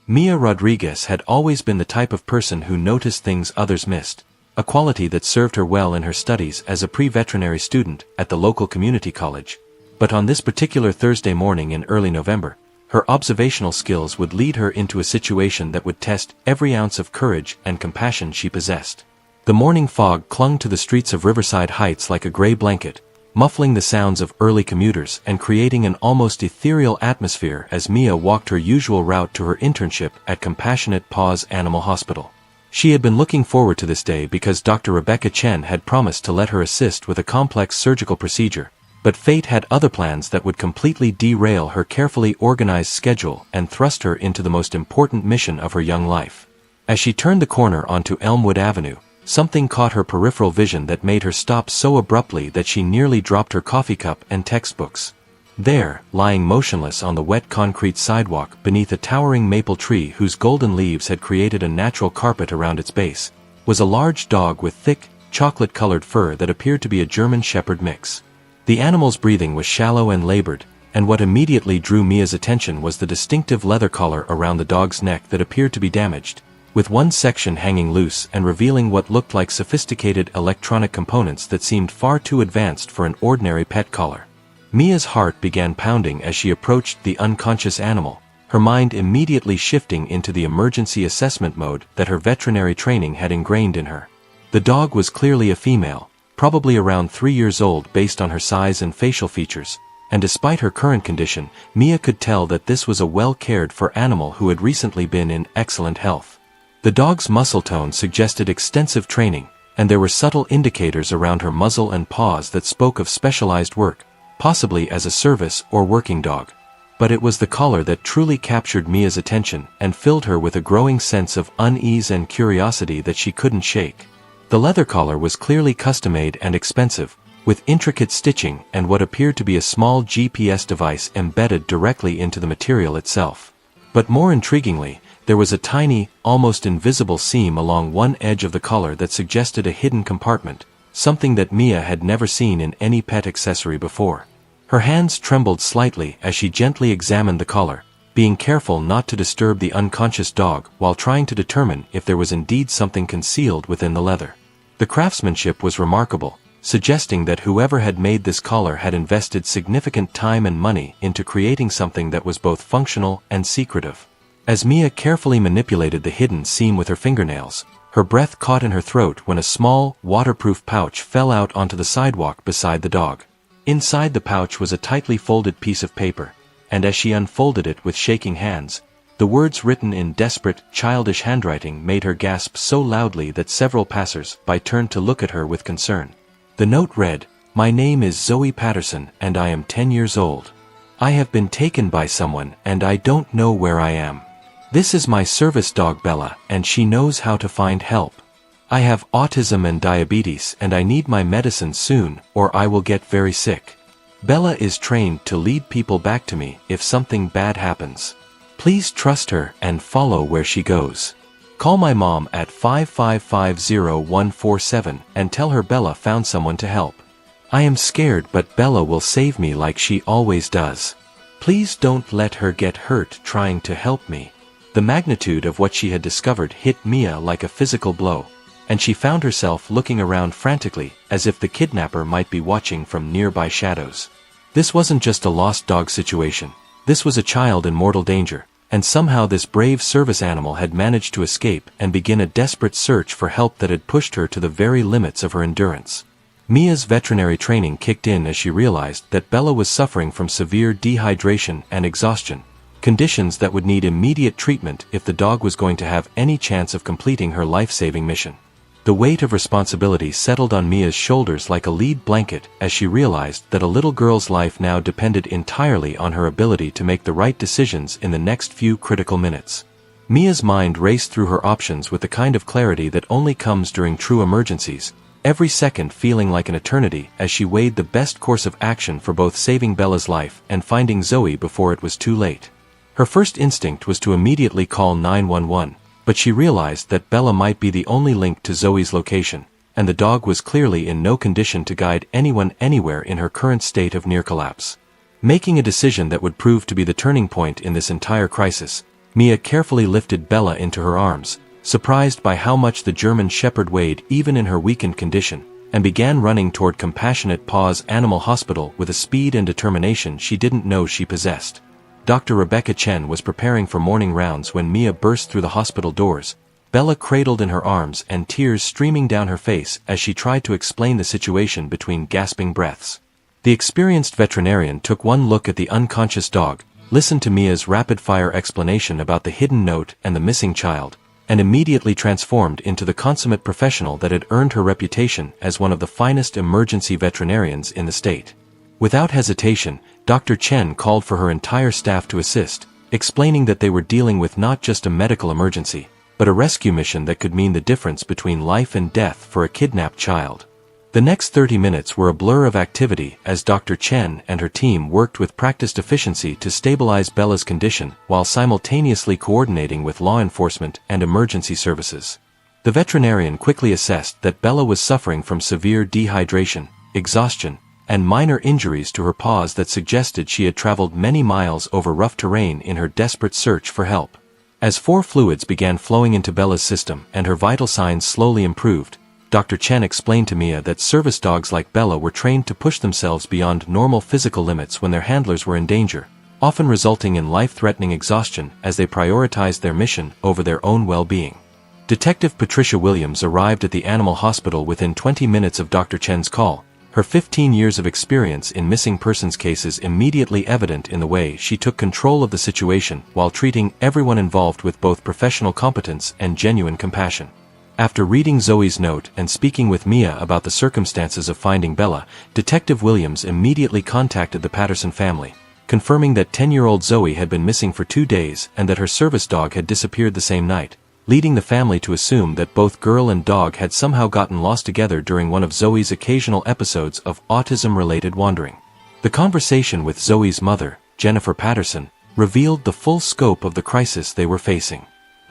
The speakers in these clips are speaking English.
Mia Rodriguez had always been the type of person who noticed things others missed, a quality that served her well in her studies as a pre-veterinary student at the local community college. But on this particular Thursday morning in early November, her observational skills would lead her into a situation that would test every ounce of courage and compassion she possessed. The morning fog clung to the streets of Riverside Heights like a gray blanket, muffling the sounds of early commuters and creating an almost ethereal atmosphere as Mia walked her usual route to her internship at Compassionate Paws Animal Hospital. She had been looking forward to this day because Dr. Rebecca Chen had promised to let her assist with a complex surgical procedure, but fate had other plans that would completely derail her carefully organized schedule and thrust her into the most important mission of her young life. As she turned the corner onto Elmwood Avenue, something caught her peripheral vision that made her stop so abruptly that she nearly dropped her coffee cup and textbooks. There, lying motionless on the wet concrete sidewalk beneath a towering maple tree whose golden leaves had created a natural carpet around its base, was a large dog with thick, chocolate-colored fur that appeared to be a German Shepherd mix. The animal's breathing was shallow and labored, and what immediately drew Mia's attention was the distinctive leather collar around the dog's neck that appeared to be damaged, with one section hanging loose and revealing what looked like sophisticated electronic components that seemed far too advanced for an ordinary pet collar. Mia's heart began pounding as she approached the unconscious animal, her mind immediately shifting into the emergency assessment mode that her veterinary training had ingrained in her. The dog was clearly a female, probably around 3 years old based on her size and facial features, and despite her current condition, Mia could tell that this was a well-cared-for animal who had recently been in excellent health. The dog's muscle tone suggested extensive training, and there were subtle indicators around her muzzle and paws that spoke of specialized work, possibly as a service or working dog. But it was the collar that truly captured Mia's attention and filled her with a growing sense of unease and curiosity that she couldn't shake. The leather collar was clearly custom-made and expensive, with intricate stitching and what appeared to be a small GPS device embedded directly into the material itself. But more intriguingly, there was a tiny, almost invisible seam along one edge of the collar that suggested a hidden compartment, something that Mia had never seen in any pet accessory before. Her hands trembled slightly as she gently examined the collar, being careful not to disturb the unconscious dog while trying to determine if there was indeed something concealed within the leather. The craftsmanship was remarkable, suggesting that whoever had made this collar had invested significant time and money into creating something that was both functional and secretive. As Mia carefully manipulated the hidden seam with her fingernails, her breath caught in her throat when a small, waterproof pouch fell out onto the sidewalk beside the dog. Inside the pouch was a tightly folded piece of paper, and as she unfolded it with shaking hands, the words written in desperate, childish handwriting made her gasp so loudly that several passers-by turned to look at her with concern. The note read, "My name is Zoe Patterson and I am 10 years old. I have been taken by someone and I don't know where I am. This is my service dog Bella and she knows how to find help. I have autism and diabetes and I need my medicine soon or I will get very sick. Bella is trained to lead people back to me if something bad happens. Please trust her and follow where she goes. Call my mom at 5550147 and tell her Bella found someone to help. I am scared but Bella will save me like she always does. Please don't let her get hurt trying to help me." The magnitude of what she had discovered hit Mia like a physical blow, and she found herself looking around frantically as if the kidnapper might be watching from nearby shadows. This wasn't just a lost dog situation. This was a child in mortal danger, and somehow this brave service animal had managed to escape and begin a desperate search for help that had pushed her to the very limits of her endurance. Mia's veterinary training kicked in as she realized that Bella was suffering from severe dehydration and exhaustion, conditions that would need immediate treatment if the dog was going to have any chance of completing her life-saving mission. The weight of responsibility settled on Mia's shoulders like a lead blanket as she realized that a little girl's life now depended entirely on her ability to make the right decisions in the next few critical minutes. Mia's mind raced through her options with the kind of clarity that only comes during true emergencies, every second feeling like an eternity as she weighed the best course of action for both saving Bella's life and finding Zoe before it was too late. Her first instinct was to immediately call 911, but she realized that Bella might be the only link to Zoe's location, and the dog was clearly in no condition to guide anyone anywhere in her current state of near collapse. Making a decision that would prove to be the turning point in this entire crisis, Mia carefully lifted Bella into her arms, surprised by how much the German Shepherd weighed even in her weakened condition, and began running toward Compassionate Paws Animal Hospital with a speed and determination she didn't know she possessed. Dr. Rebecca Chen was preparing for morning rounds when Mia burst through the hospital doors, Bella cradled in her arms and tears streaming down her face as she tried to explain the situation between gasping breaths. The experienced veterinarian took one look at the unconscious dog, listened to Mia's rapid-fire explanation about the hidden note and the missing child, and immediately transformed into the consummate professional that had earned her reputation as one of the finest emergency veterinarians in the state. Without hesitation, Dr. Chen called for her entire staff to assist, explaining that they were dealing with not just a medical emergency, but a rescue mission that could mean the difference between life and death for a kidnapped child. The next 30 minutes were a blur of activity as Dr. Chen and her team worked with practiced efficiency to stabilize Bella's condition while simultaneously coordinating with law enforcement and emergency services. The veterinarian quickly assessed that Bella was suffering from severe dehydration, exhaustion, and minor injuries to her paws that suggested she had traveled many miles over rough terrain in her desperate search for help. As fluids began flowing into Bella's system and her vital signs slowly improved, Dr. Chen explained to Mia that service dogs like Bella were trained to push themselves beyond normal physical limits when their handlers were in danger, often resulting in life-threatening exhaustion as they prioritized their mission over their own well-being. Detective Patricia Williams arrived at the animal hospital within 20 minutes of Dr. Chen's call, her 15 years of experience in missing persons cases immediately evident in the way she took control of the situation while treating everyone involved with both professional competence and genuine compassion. After reading Zoe's note and speaking with Mia about the circumstances of finding Bella, Detective Williams immediately contacted the Patterson family, confirming that 10-year-old Zoe had been missing for 2 days and that her service dog had disappeared the same night, leading the family to assume that both girl and dog had somehow gotten lost together during one of Zoe's occasional episodes of autism-related wandering. The conversation with Zoe's mother, Jennifer Patterson, revealed the full scope of the crisis they were facing.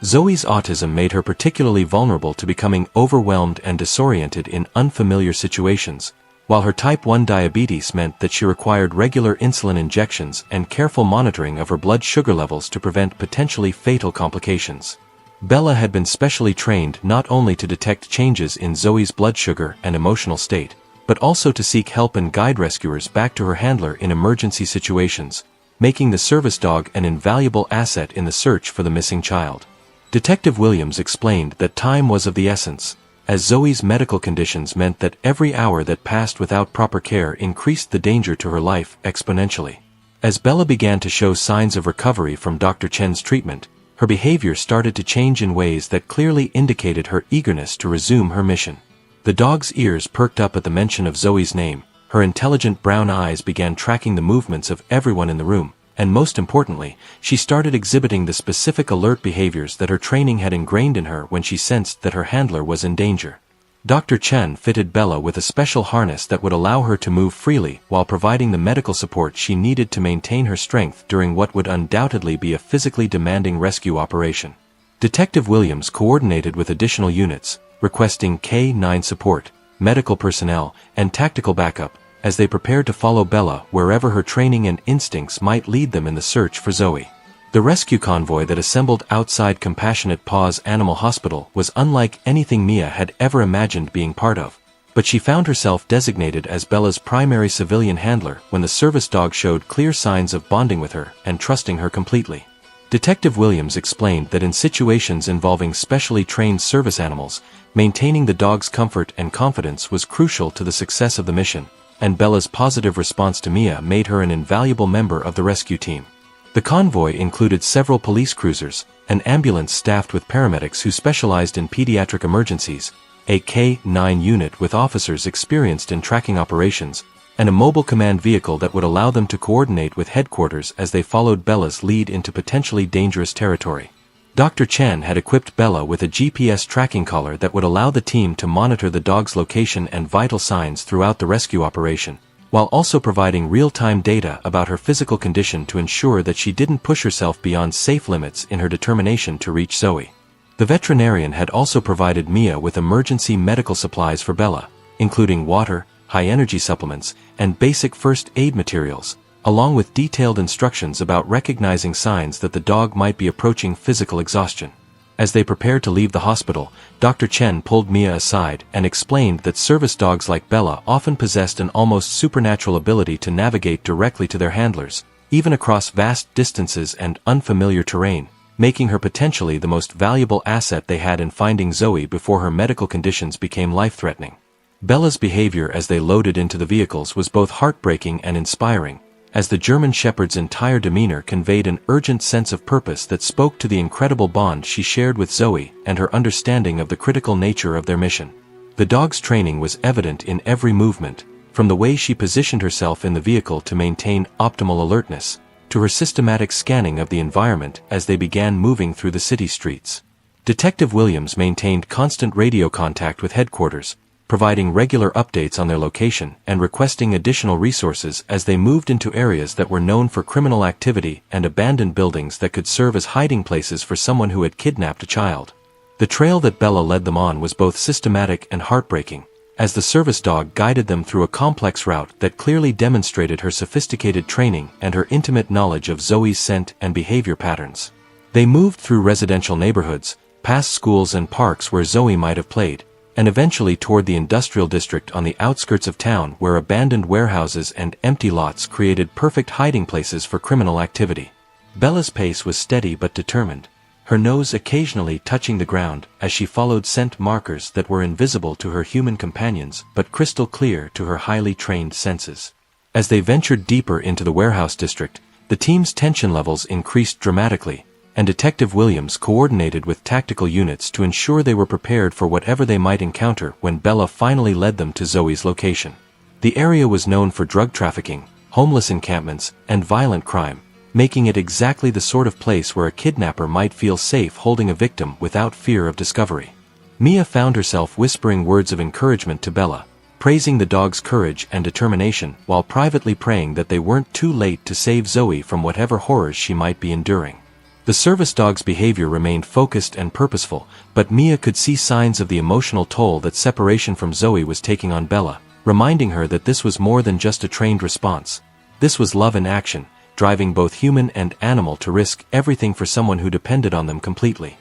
Zoe's autism made her particularly vulnerable to becoming overwhelmed and disoriented in unfamiliar situations, while her type 1 diabetes meant that she required regular insulin injections and careful monitoring of her blood sugar levels to prevent potentially fatal complications. Bella had been specially trained not only to detect changes in Zoe's blood sugar and emotional state, but also to seek help and guide rescuers back to her handler in emergency situations, making the service dog an invaluable asset in the search for the missing child. Detective Williams explained that time was of the essence, as Zoe's medical conditions meant that every hour that passed without proper care increased the danger to her life exponentially. As Bella began to show signs of recovery from Dr. Chen's treatment, her behavior started to change in ways that clearly indicated her eagerness to resume her mission. The dog's ears perked up at the mention of Zoe's name, her intelligent brown eyes began tracking the movements of everyone in the room, and most importantly, she started exhibiting the specific alert behaviors that her training had ingrained in her when she sensed that her handler was in danger. Dr. Chen fitted Bella with a special harness that would allow her to move freely while providing the medical support she needed to maintain her strength during what would undoubtedly be a physically demanding rescue operation. Detective Williams coordinated with additional units, requesting K-9 support, medical personnel, and tactical backup, as they prepared to follow Bella wherever her training and instincts might lead them in the search for Zoe. The rescue convoy that assembled outside Compassionate Paws Animal Hospital was unlike anything Mia had ever imagined being part of, but she found herself designated as Bella's primary civilian handler when the service dog showed clear signs of bonding with her and trusting her completely. Detective Williams explained that in situations involving specially trained service animals, maintaining the dog's comfort and confidence was crucial to the success of the mission, and Bella's positive response to Mia made her an invaluable member of the rescue team. The convoy included several police cruisers, an ambulance staffed with paramedics who specialized in pediatric emergencies, a K-9 unit with officers experienced in tracking operations, and a mobile command vehicle that would allow them to coordinate with headquarters as they followed Bella's lead into potentially dangerous territory. Dr. Chen had equipped Bella with a GPS tracking collar that would allow the team to monitor the dog's location and vital signs throughout the rescue operation, while also providing real-time data about her physical condition to ensure that she didn't push herself beyond safe limits in her determination to reach Zoe. The veterinarian had also provided Mia with emergency medical supplies for Bella, including water, high-energy supplements, and basic first aid materials, along with detailed instructions about recognizing signs that the dog might be approaching physical exhaustion. As they prepared to leave the hospital, Dr. Chen pulled Mia aside and explained that service dogs like Bella often possessed an almost supernatural ability to navigate directly to their handlers, even across vast distances and unfamiliar terrain, making her potentially the most valuable asset they had in finding Zoe before her medical conditions became life-threatening. Bella's behavior as they loaded into the vehicles was both heartbreaking and inspiring, as the German Shepherd's entire demeanor conveyed an urgent sense of purpose that spoke to the incredible bond she shared with Zoe and her understanding of the critical nature of their mission. The dog's training was evident in every movement, from the way she positioned herself in the vehicle to maintain optimal alertness, to her systematic scanning of the environment as they began moving through the city streets. Detective Williams maintained constant radio contact with headquarters, providing regular updates on their location and requesting additional resources as they moved into areas that were known for criminal activity and abandoned buildings that could serve as hiding places for someone who had kidnapped a child. The trail that Bella led them on was both systematic and heartbreaking, as the service dog guided them through a complex route that clearly demonstrated her sophisticated training and her intimate knowledge of Zoe's scent and behavior patterns. They moved through residential neighborhoods, past schools and parks where Zoe might have played, and eventually toward the industrial district on the outskirts of town where abandoned warehouses and empty lots created perfect hiding places for criminal activity. Bella's pace was steady but determined, her nose occasionally touching the ground as she followed scent markers that were invisible to her human companions but crystal clear to her highly trained senses. As they ventured deeper into the warehouse district, the team's tension levels increased dramatically, and Detective Williams coordinated with tactical units to ensure they were prepared for whatever they might encounter when Bella finally led them to Zoe's location. The area was known for drug trafficking, homeless encampments, and violent crime, making it exactly the sort of place where a kidnapper might feel safe holding a victim without fear of discovery. Mia found herself whispering words of encouragement to Bella, praising the dog's courage and determination while privately praying that they weren't too late to save Zoe from whatever horrors she might be enduring. The service dog's behavior remained focused and purposeful, but Mia could see signs of the emotional toll that separation from Zoe was taking on Bella, reminding her that this was more than just a trained response. This was love in action, driving both human and animal to risk everything for someone who depended on them completely.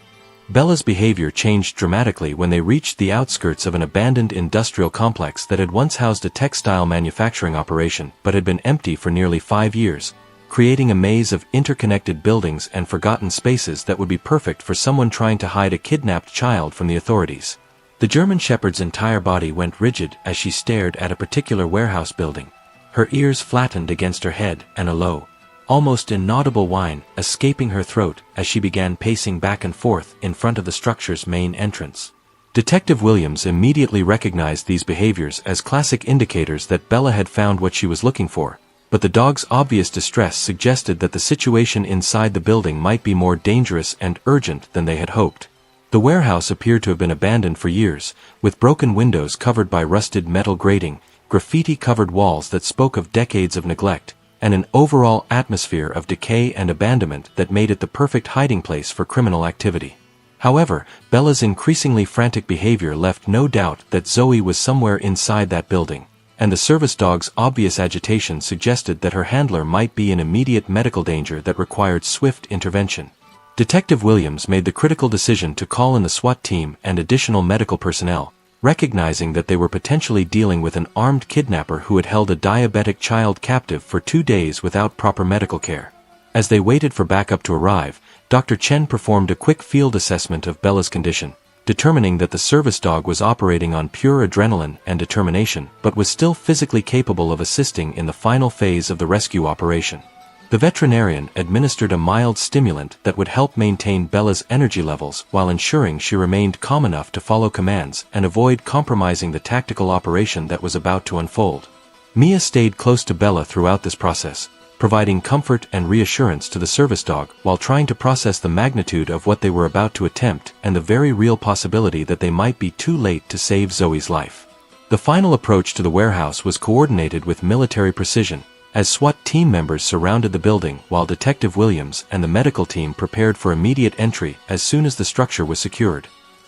Bella's behavior changed dramatically when they reached the outskirts of an abandoned industrial complex that had once housed a textile manufacturing operation but had been empty for nearly 5 years, creating a maze of interconnected buildings and forgotten spaces that would be perfect for someone trying to hide a kidnapped child from the authorities. The German Shepherd's entire body went rigid as she stared at a particular warehouse building, her ears flattened against her head and a low, almost inaudible whine escaping her throat as she began pacing back and forth in front of the structure's main entrance. Detective Williams immediately recognized these behaviors as classic indicators that Bella had found what she was looking for, but the dog's obvious distress suggested that the situation inside the building might be more dangerous and urgent than they had hoped. The warehouse appeared to have been abandoned for years, with broken windows covered by rusted metal grating, graffiti-covered walls that spoke of decades of neglect, and an overall atmosphere of decay and abandonment that made it the perfect hiding place for criminal activity. However, Bella's increasingly frantic behavior left no doubt that Zoe was somewhere inside that building, and the service dog's obvious agitation suggested that her handler might be in immediate medical danger that required swift intervention. Detective Williams made the critical decision to call in the SWAT team and additional medical personnel, recognizing that they were potentially dealing with an armed kidnapper who had held a diabetic child captive for 2 days without proper medical care. As they waited for backup to arrive, Dr. Chen performed a quick field assessment of Bella's condition, determining that the service dog was operating on pure adrenaline and determination but was still physically capable of assisting in the final phase of the rescue operation. The veterinarian administered a mild stimulant that would help maintain Bella's energy levels while ensuring she remained calm enough to follow commands and avoid compromising the tactical operation that was about to unfold. Mia stayed close to Bella throughout this process, providing comfort and reassurance to the service dog while trying to process the magnitude of what they were about to attempt and the very real possibility that they might be too late to save Zoe's life. The final approach to the warehouse was coordinated with military precision, as SWAT team members surrounded the building while Detective Williams and the medical team prepared for immediate entry as soon as the structure was secured.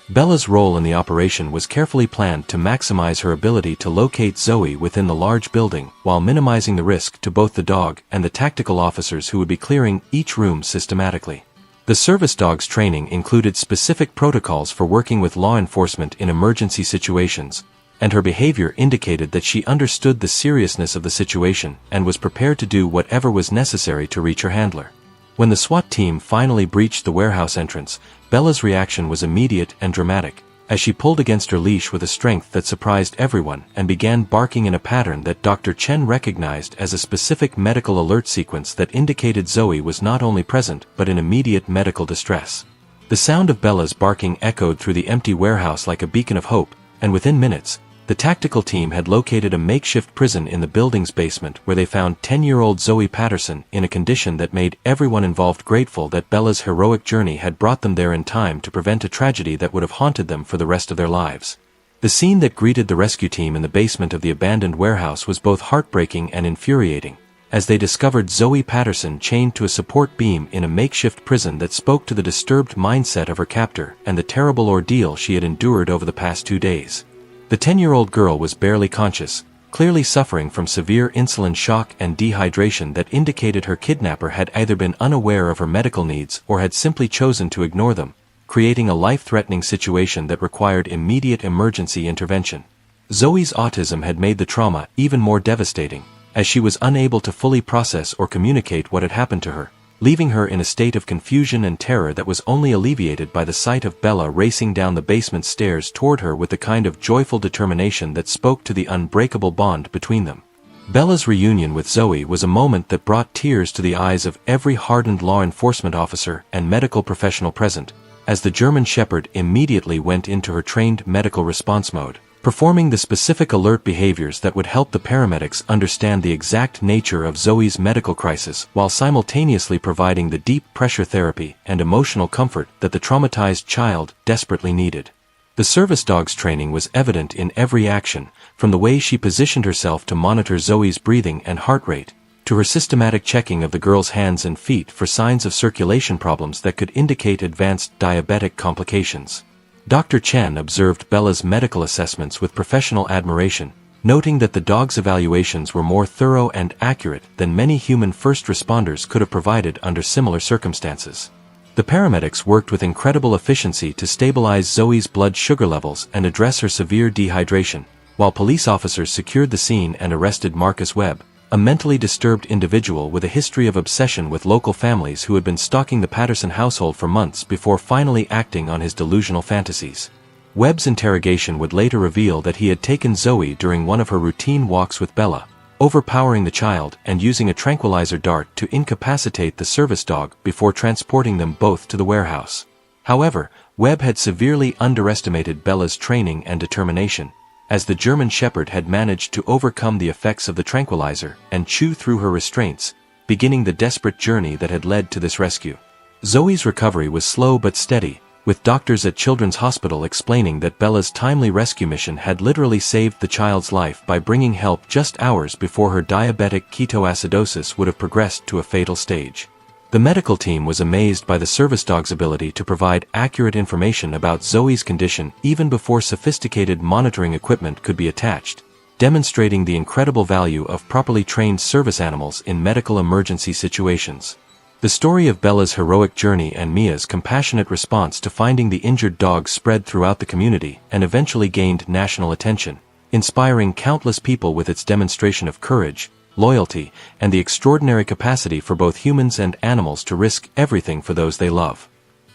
Bella's role in the operation was carefully planned to maximize her ability to locate Zoe within the large building, while minimizing the risk to both the dog and the tactical officers who would be clearing each room systematically. The service dog's training included specific protocols for working with law enforcement in emergency situations, and her behavior indicated that she understood the seriousness of the situation and was prepared to do whatever was necessary to reach her handler. When the SWAT team finally breached the warehouse entrance, Bella's reaction was immediate and dramatic, as she pulled against her leash with a strength that surprised everyone and began barking in a pattern that Dr. Chen recognized as a specific medical alert sequence that indicated Zoe was not only present but in immediate medical distress. The sound of Bella's barking echoed through the empty warehouse like a beacon of hope, and within minutes, the tactical team had located a makeshift prison in the building's basement where they found 10-year-old Zoe Patterson in a condition that made everyone involved grateful that Bella's heroic journey had brought them there in time to prevent a tragedy that would have haunted them for the rest of their lives. The scene that greeted the rescue team in the basement of the abandoned warehouse was both heartbreaking and infuriating, as they discovered Zoe Patterson chained to a support beam in a makeshift prison that spoke to the disturbed mindset of her captor and the terrible ordeal she had endured over the past 2 days. The 10-year-old girl was barely conscious, clearly suffering from severe insulin shock and dehydration that indicated her kidnapper had either been unaware of her medical needs or had simply chosen to ignore them, creating a life-threatening situation that required immediate emergency intervention. Zoe's autism had made the trauma even more devastating, as she was unable to fully process or communicate what had happened to her, leaving her in a state of confusion and terror that was only alleviated by the sight of Bella racing down the basement stairs toward her with the kind of joyful determination that spoke to the unbreakable bond between them. Bella's reunion with Zoe was a moment that brought tears to the eyes of every hardened law enforcement officer and medical professional present, as the German Shepherd immediately went into her trained medical response mode, performing the specific alert behaviors that would help the paramedics understand the exact nature of Zoe's medical crisis while simultaneously providing the deep pressure therapy and emotional comfort that the traumatized child desperately needed. The service dog's training was evident in every action, from the way she positioned herself to monitor Zoe's breathing and heart rate, to her systematic checking of the girl's hands and feet for signs of circulation problems that could indicate advanced diabetic complications. Dr. Chen observed Bella's medical assessments with professional admiration, noting that the dog's evaluations were more thorough and accurate than many human first responders could have provided under similar circumstances. The paramedics worked with incredible efficiency to stabilize Zoe's blood sugar levels and address her severe dehydration, while police officers secured the scene and arrested Marcus Webb, a mentally disturbed individual with a history of obsession with local families who had been stalking the Patterson household for months before finally acting on his delusional fantasies. Webb's interrogation would later reveal that he had taken Zoe during one of her routine walks with Bella, overpowering the child and using a tranquilizer dart to incapacitate the service dog before transporting them both to the warehouse. However, Webb had severely underestimated Bella's training and determination, as the German Shepherd had managed to overcome the effects of the tranquilizer and chew through her restraints, beginning the desperate journey that had led to this rescue. Zoe's recovery was slow but steady, with doctors at Children's Hospital explaining that Bella's timely rescue mission had literally saved the child's life by bringing help just hours before her diabetic ketoacidosis would have progressed to a fatal stage. The medical team was amazed by the service dog's ability to provide accurate information about Zoe's condition even before sophisticated monitoring equipment could be attached, demonstrating the incredible value of properly trained service animals in medical emergency situations. The story of Bella's heroic journey and Mia's compassionate response to finding the injured dog spread throughout the community and eventually gained national attention, inspiring countless people with its demonstration of courage, loyalty, and the extraordinary capacity for both humans and animals to risk everything for those they love.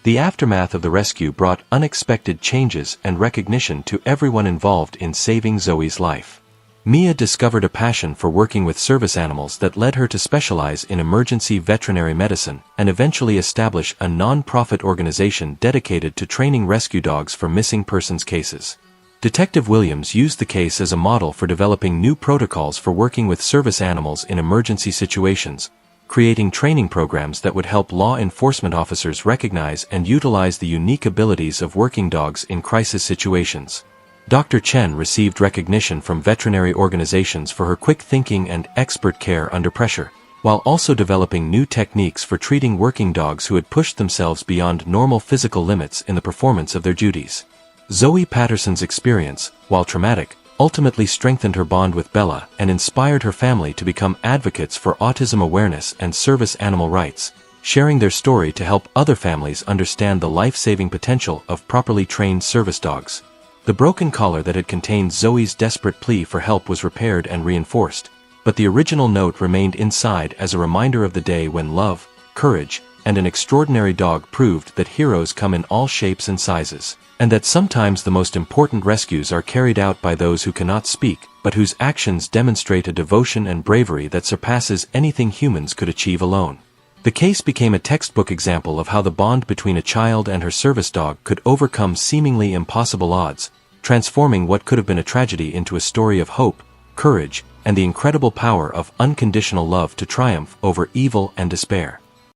The aftermath of the rescue brought unexpected changes and recognition to everyone involved in saving Zoe's life. Mia discovered a passion for working with service animals that led her to specialize in emergency veterinary medicine and eventually establish a non-profit organization dedicated to training rescue dogs for missing persons cases. Detective Williams used the case as a model for developing new protocols for working with service animals in emergency situations, creating training programs that would help law enforcement officers recognize and utilize the unique abilities of working dogs in crisis situations. Dr. Chen received recognition from veterinary organizations for her quick thinking and expert care under pressure, while also developing new techniques for treating working dogs who had pushed themselves beyond normal physical limits in the performance of their duties. Zoe Patterson's experience, while traumatic, ultimately strengthened her bond with Bella and inspired her family to become advocates for autism awareness and service animal rights, sharing their story to help other families understand the life-saving potential of properly trained service dogs. The broken collar that had contained Zoe's desperate plea for help was repaired and reinforced, but the original note remained inside as a reminder of the day when love, courage, and an extraordinary dog proved that heroes come in all shapes and sizes, and that sometimes the most important rescues are carried out by those who cannot speak, but whose actions demonstrate a devotion and bravery that surpasses anything humans could achieve alone. The case became a textbook example of how the bond between a child and her service dog could overcome seemingly impossible odds, transforming what could have been a tragedy into a story of hope, courage, and the incredible power of unconditional love to triumph over evil and despair.